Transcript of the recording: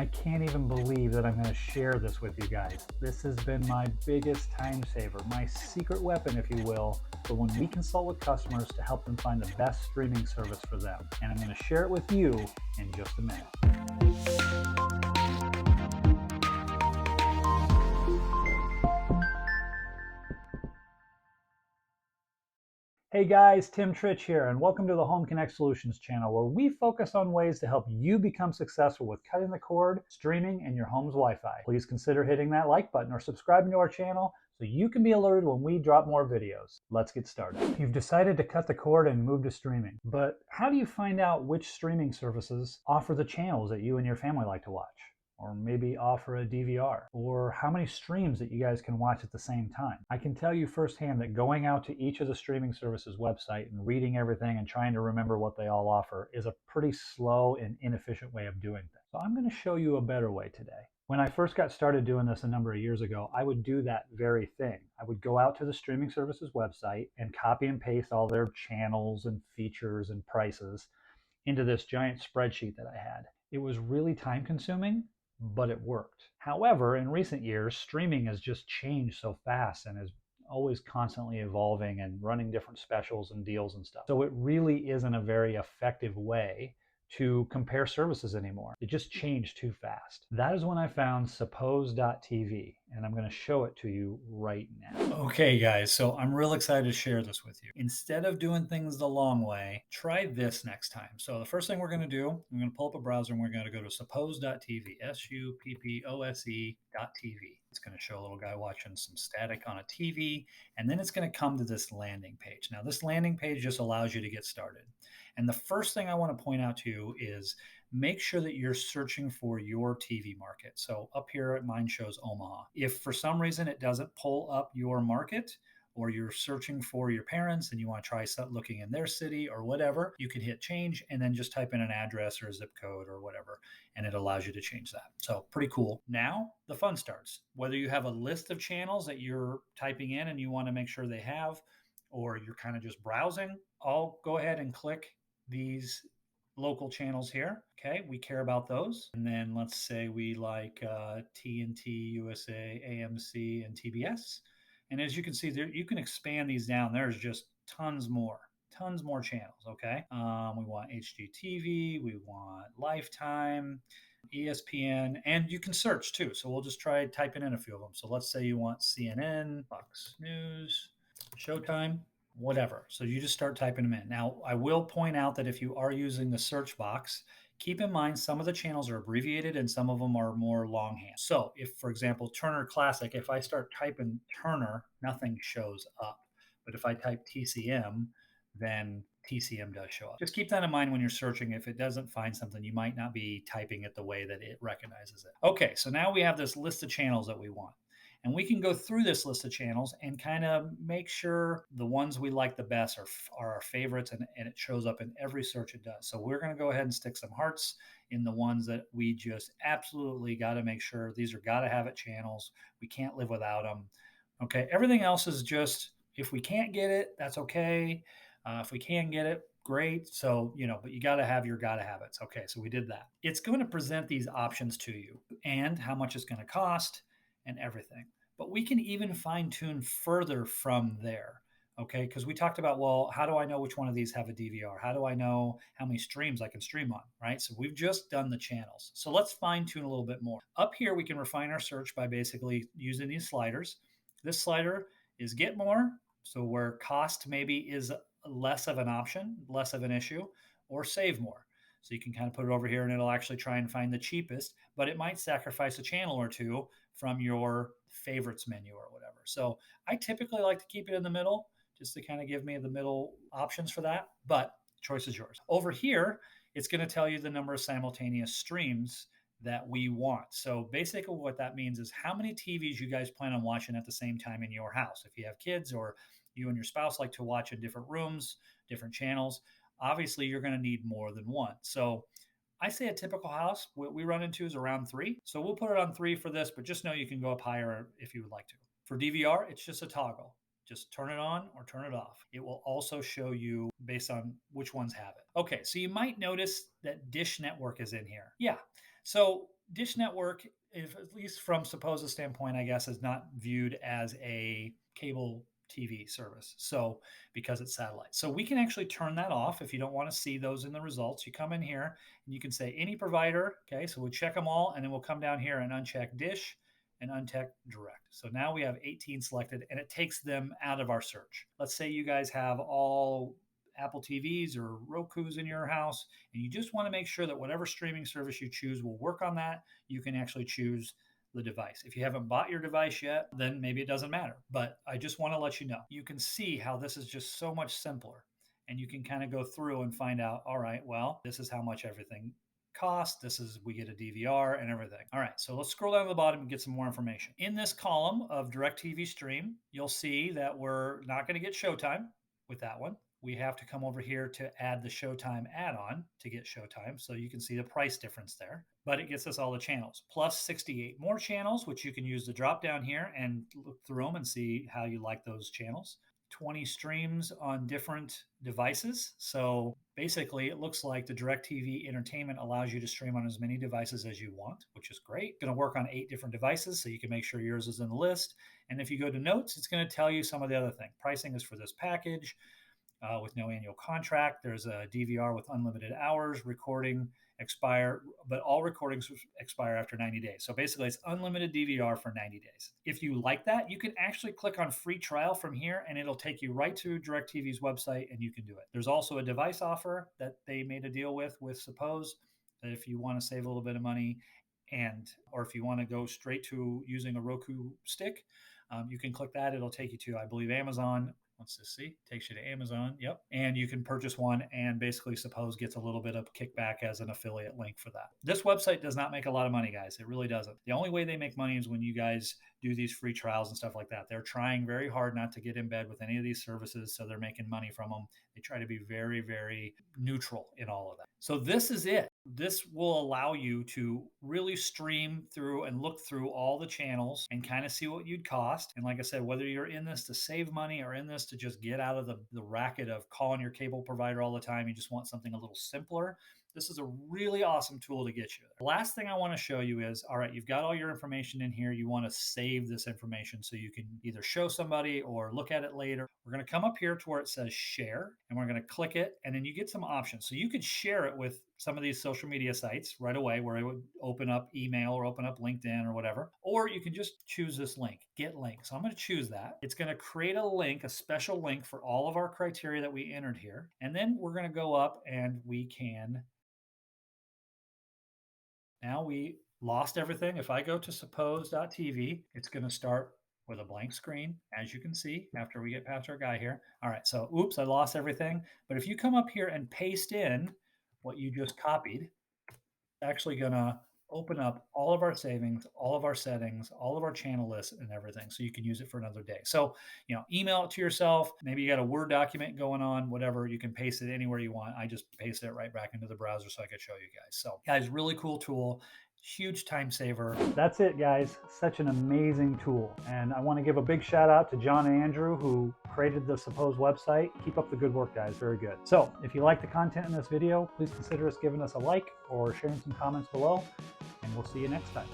I can't even believe that I'm going to share this with you guys. This has been my biggest time saver, my secret weapon, if you will, for when we consult with customers to help them find the best streaming service for them. And I'm going to share it with you in just a minute. Hey guys, Tim Tritch here, and welcome to the Home Connect Solutions channel, where we focus on ways to help you become successful with cutting the cord, streaming, and your home's Wi-Fi. Please consider hitting that like button or subscribing to our channel so you can be alerted when we drop more videos. Let's get started. You've decided to cut the cord and move to streaming, but how do you find out which streaming services offer the channels that you and your family like to watch? Or maybe offer a DVR, or how many streams that you guys can watch at the same time. I can tell you firsthand that going out to each of the streaming services website and reading everything and trying to remember what they all offer is a pretty slow and inefficient way of doing things. So I'm going to show you a better way today. When I first got started doing this a number of years ago, I would do that very thing. I would go out to the streaming services website and copy and paste all their channels and features and prices into this giant spreadsheet that I had. It was really time consuming, but it worked. However, in recent years, streaming has just changed so fast and is always constantly evolving and running different specials and deals and stuff. So it really isn't a very effective way to compare services anymore. It just changed too fast. That is when I found Suppose.tv, and I'm going to show it to you right now. Okay, guys, so I'm real excited to share this with you. Instead of doing things the long way, try this next time. So the first thing we're going to do, I'm going to pull up a browser and we're going to go to Suppose.tv, Suppose.tv. It's going to show a little guy watching some static on a TV, and then it's going to come to this landing page. Now, this landing page just allows you to get started. And the first thing I want to point out to you is make sure that you're searching for your TV market. So up here, mine shows Omaha. If for some reason it doesn't pull up your market, or you're searching for your parents and you want to try looking in their city or whatever, you can hit change and then just type in an address or a zip code or whatever, and it allows you to change that. So pretty cool. Now the fun starts. Whether you have a list of channels that you're typing in and you want to make sure they have, or you're kind of just browsing, I'll go ahead and click these local channels here. Okay, we care about those. And then let's say we like TNT, USA, AMC, and TBS. And as you can see, there you can expand these down. There's just tons more channels. Okay, we want HGTV, we want Lifetime, ESPN, and you can search too. So we'll just try typing in a few of them. So let's say you want CNN, Fox News, Showtime, whatever. So you just start typing them in. Now, I will point out that if you are using the search box, keep in mind some of the channels are abbreviated and some of them are more longhand. So if, for example, Turner Classic, if I start typing Turner, nothing shows up. But if I type TCM, then TCM does show up. Just keep that in mind when you're searching. If it doesn't find something, you might not be typing it the way that it recognizes it. Okay, so now we have this list of channels that we want. And we can go through this list of channels and kind of make sure the ones we like the best are our favorites, and it shows up in every search it does. So we're going to go ahead and stick some hearts in the ones that we just absolutely got to make sure these are got to have it channels. We can't live without them. Okay, everything else is just, if we can't get it, that's okay. If we can get it, great. So, but you got to have your got to have it. Okay, so we did that. It's going to present these options to you and how much it's going to cost and everything. But we can even fine tune further from there. Okay, because we talked about, well, how do I know which one of these have a DVR? How do I know how many streams I can stream on, right? So we've just done the channels. So let's fine tune a little bit more. Up here, we can refine our search by basically using these sliders. This slider is get more, so where cost maybe is less of an option, less of an issue, or save more. So you can kind of put it over here and it'll actually try and find the cheapest, but it might sacrifice a channel or two from your favorites menu or whatever. So I typically like to keep it in the middle just to kind of give me the middle options for that, but choice is yours. Over here, it's going to tell you the number of simultaneous streams that we want. So basically what that means is how many TVs you guys plan on watching at the same time in your house. If you have kids or you and your spouse like to watch in different rooms, different channels, obviously you're going to need more than one. So I say a typical house, what we run into is around 3. So we'll put it on 3 for this, but just know you can go up higher if you would like to. For DVR, it's just a toggle. Just turn it on or turn it off. It will also show you based on which ones have it. Okay, so you might notice that Dish Network is in here. Yeah, so Dish Network, if at least from Supposed's standpoint, I guess, is not viewed as a cable TV service. So because it's satellite. So we can actually turn that off if you don't want to see those in the results. You come in here and you can say any provider. Okay, so we'll check them all and then we'll come down here and uncheck Dish and uncheck Direct. So now we have 18 selected and it takes them out of our search. Let's say you guys have all Apple TVs or Roku's in your house, and you just want to make sure that whatever streaming service you choose will work on that. You can actually choose the device. If you haven't bought your device yet, then maybe it doesn't matter. But I just want to let you know, you can see how this is just so much simpler. And you can kind of go through and find out, all right, well, this is how much everything costs. This is, we get a DVR and everything. All right, so let's scroll down to the bottom and get some more information. In this column of DirecTV Stream, you'll see that we're not going to get Showtime with that one. We have to come over here to add the Showtime add-on to get Showtime. So you can see the price difference there, but it gets us all the channels plus 68 more channels, which you can use the drop down here and look through them and see how you like those channels. 20 streams on different devices. So basically it looks like the DirecTV Entertainment allows you to stream on as many devices as you want, which is great. It's going to work on 8 different devices, so you can make sure yours is in the list. And if you go to notes, it's going to tell you some of the other things. Pricing is for this package. With no annual contract. There's a DVR with unlimited hours, recording expire, but all recordings expire after 90 days. So basically it's unlimited DVR for 90 days. If you like that, you can actually click on free trial from here and it'll take you right to DirecTV's website and you can do it. There's also a device offer that they made a deal with Suppose, that if you want to save a little bit of money or if you want to go straight to using a Roku stick, you can click that. It'll take you to, I believe, Amazon. Let's just see. Takes you to Amazon. Yep. And you can purchase one and basically Suppose gets a little bit of kickback as an affiliate link for that. This website does not make a lot of money, guys. It really doesn't. The only way they make money is when you guys do these free trials and stuff like that. They're trying very hard not to get in bed with any of these services, so they're making money from them. They try to be very, very neutral in all of that. So this is it. This will allow you to really stream through and look through all the channels and kind of see what you'd cost. And like I said, whether you're in this to save money or in this to just get out of the racket of calling your cable provider all the time, you just want something a little simpler, this is a really awesome tool to get you there. The last thing I want to show you is, all right, you've got all your information in here. You want to save this information so you can either show somebody or look at it later. We're going to come up here to where it says share, and we're going to click it, and then you get some options. So you could share it with some of these social media sites right away where it would open up email or open up LinkedIn or whatever. Or you can just choose this link, get link. So I'm going to choose that. It's going to create a link, a special link for all of our criteria that we entered here. And then we're going to go up and we can... Now we lost everything. If I go to suppose.tv, it's going to start with a blank screen, as you can see, after we get past our guy here. All right, so oops, I lost everything. But if you come up here and paste in what you just copied, it's actually going to open up all of our savings, all of our settings, all of our channel lists and everything, so you can use it for another day. So, email it to yourself. Maybe you got a Word document going on, whatever. You can paste it anywhere you want. I just pasted it right back into the browser so I could show you guys. So, guys, really cool tool. Huge time saver. That's it, guys. Such an amazing tool. And I want to give a big shout out to John and Andrew who created the Suppose website. Keep up the good work, guys. Very good. So if you like the content in this video, please consider giving us a like or sharing some comments below, and we'll see you next time.